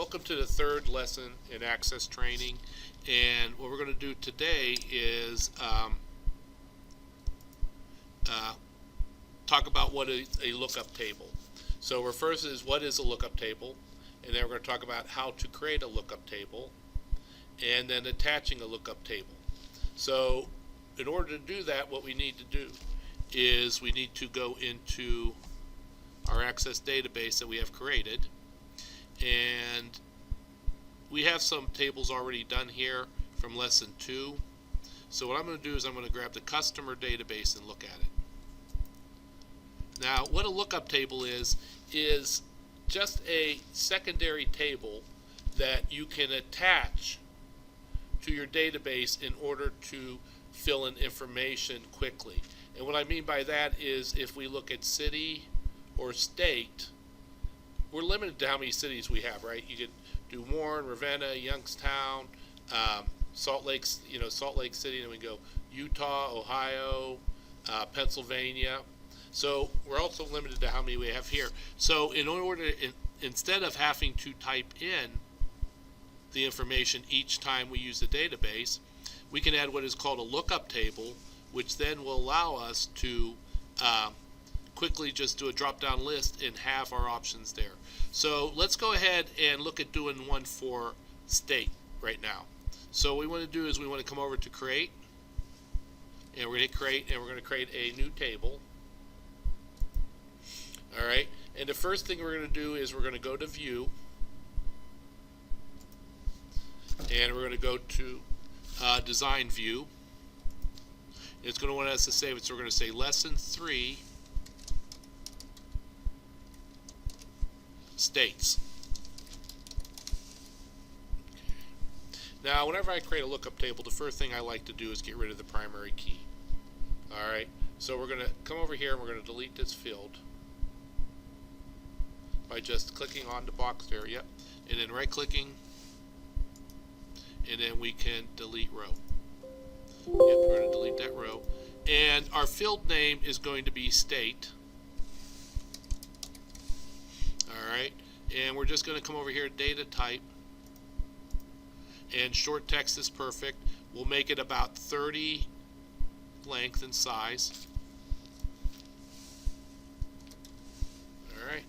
Welcome to the third lesson in Access Training, and what we're going to do today is talk about what is a lookup table. So we're first is what is a lookup table, and then we're going to talk about how to create a lookup table, and then attaching a lookup table. So in order to do that, what we need to do is we need to go into our Access database that we have created, and we have some tables already done here from lesson 2. So what I'm going to do is I'm going to grab the customer database and look at it. Now what a lookup table is just a secondary table that you can attach to your database in order to fill in information quickly. And what I mean by that is if we look at city or state, we're limited to how many cities we have, right? You could do Warren, Ravenna, Youngstown, Salt Lake City, and we go Utah, Ohio, Pennsylvania. So we're also limited to how many we have here. So in order, instead of having to type in the information each time we use the database, we can add what is called a lookup table, which then will allow us to quickly just do a drop-down list and have our options there. So let's go ahead and look at doing one for state right now. So what we want to do is we want to come over to create, and we're going to create, and we're going to create a new table. All right, and the first thing we're going to do is we're going to go to view, and we're going to go to design view. It's going to want us to save it, so we're going to say lesson 3 states. Now whenever I create a lookup table, the first thing I like to do is get rid of the primary key. Alright, so we're going to come over here and we're going to delete this field by just clicking on the box there, yep, and then right clicking, and then we can delete row. Yep, we're going to delete that row, and our field name is going to be state. Alright, and we're just going to come over here, data type, and short text is perfect. We'll make it about 30 length and size. Alright,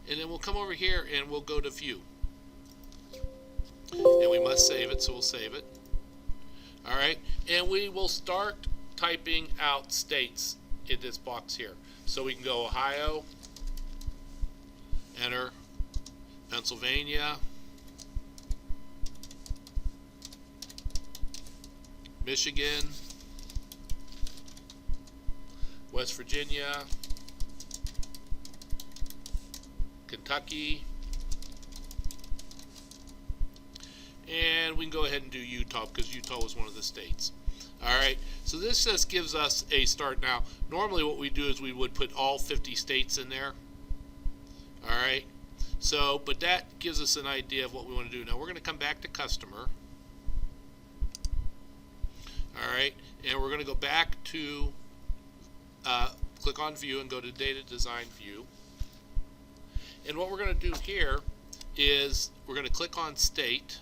and then we'll come over here and we'll go to view, and we must save it, so we'll save it. Alright, and we will start typing out states in this box here. So we can go Ohio, enter, Pennsylvania, Michigan, West Virginia, Kentucky, and we can go ahead and do Utah because Utah was one of the states. Alright, so this just gives us a start. Now normally what we do is we would put all 50 states in there. Alright, so but that gives us an idea of what we want to do. Now we're going to come back to customer. Alright, and we're going to go back to click on view and go to data design view. And what we're going to do here is we're going to click on state,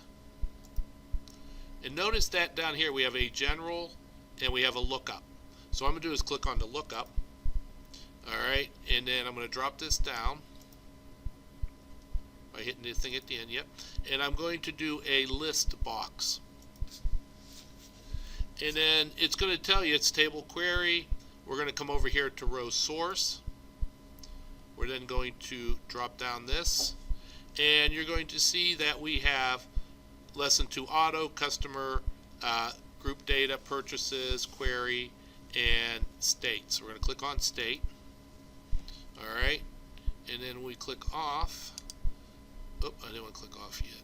and notice that down here we have a general and we have a lookup. So what I'm going to do is click on the lookup. Alright, and then I'm going to drop this down by hitting the thing at the end, yep, and I'm going to do a list box. And then it's going to tell you it's table query. We're going to come over here to row source. We're then going to drop down this, and you're going to see that we have lesson 2 auto, customer, group data, purchases, query, and state. So we're going to click on state. Alright, and then we click off. Oh, I didn't want to click off yet.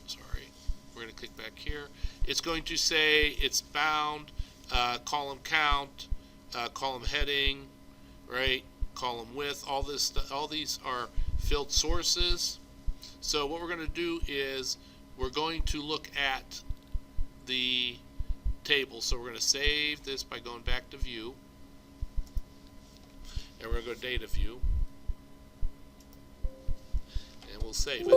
Sorry. We're going to click back here. It's going to say it's bound, column count, column heading, right? Column width. All this, all these are filled sources. So what we're going to do is we're going to look at the table. So we're going to save this by going back to view, and we're going to go to data view. then we'll save it.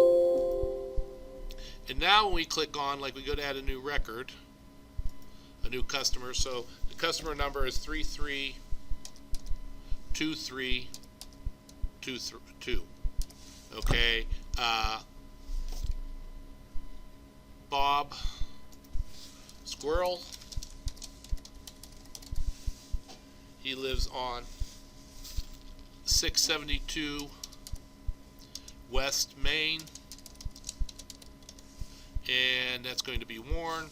And now when we click on, like we go to add a new record, a new customer, so the customer number is 332322. Okay, Bob Squirrel. He lives on 672 West Main, and that's going to be Warren.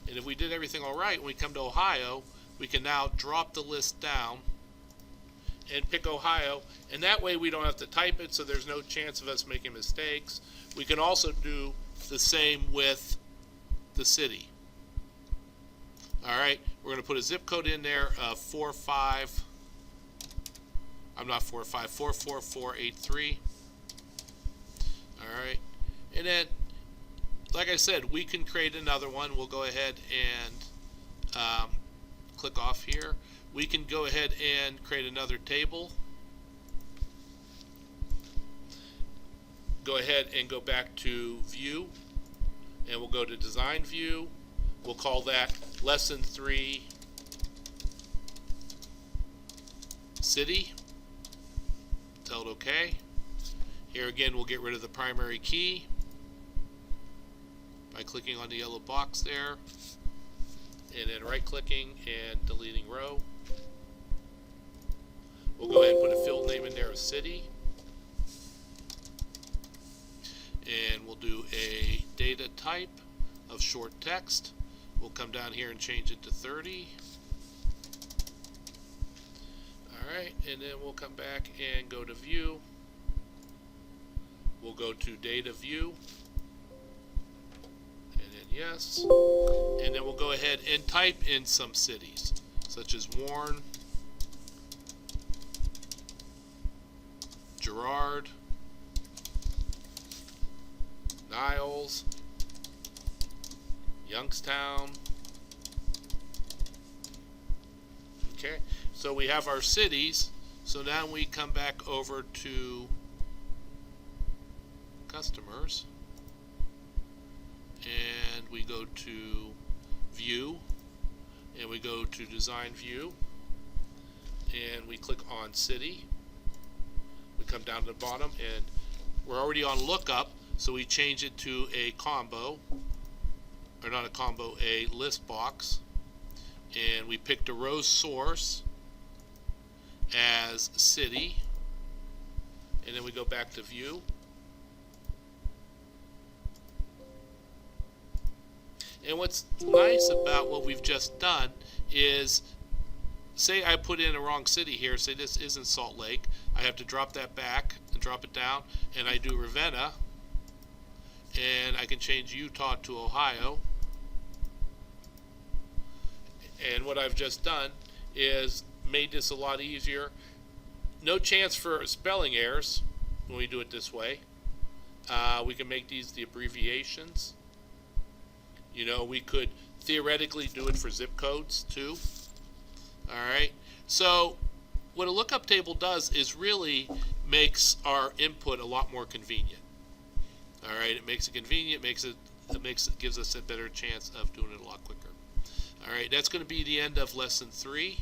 And if we did everything all right, when we come to Ohio, we can now drop the list down and pick Ohio, and that way we don't have to type it, so there's no chance of us making mistakes. We can also do the same with the city. All right, we're going to put a zip code in there of 44483. All right, and then, like I said, we can create another one. We'll go ahead and click off here. We can go ahead and create another table. Go ahead and go back to View, and we'll go to Design View. We'll call that Lesson 3 City. Tell it OK. Here again, we'll get rid of the primary key by clicking on the yellow box there, and then right-clicking and deleting row. We'll go ahead and put a field name in there of city, and we'll do a data type of short text. We'll come down here and change it to 30. Alright, and then we'll come back and go to View. We'll go to Data View, and then yes, and then we'll go ahead and type in some cities, such as Warren, Girard, Niles, Youngstown. Okay, so we have our cities. So now we come back over to customers, and we go to View, and we go to Design View, and we click on City. We come down to the bottom, and we're already on Lookup, so we change it to a combo, or not a combo, a list box, and we picked a row source as City, and then we go back to View. And what's nice about what we've just done is, say I put in a wrong city here, say this isn't Salt Lake, I have to drop that back and drop it down, and I do Ravenna, and I can change Utah to Ohio. And what I've just done is made this a lot easier. No chance for spelling errors when we do it this way. We can make these the abbreviations. You know, we could theoretically do it for zip codes too. Alright, so what a lookup table does is really makes our input a lot more convenient. Alright, it makes it convenient, gives us a better chance of doing it a lot quicker. Alright, that's going to be the end of lesson 3.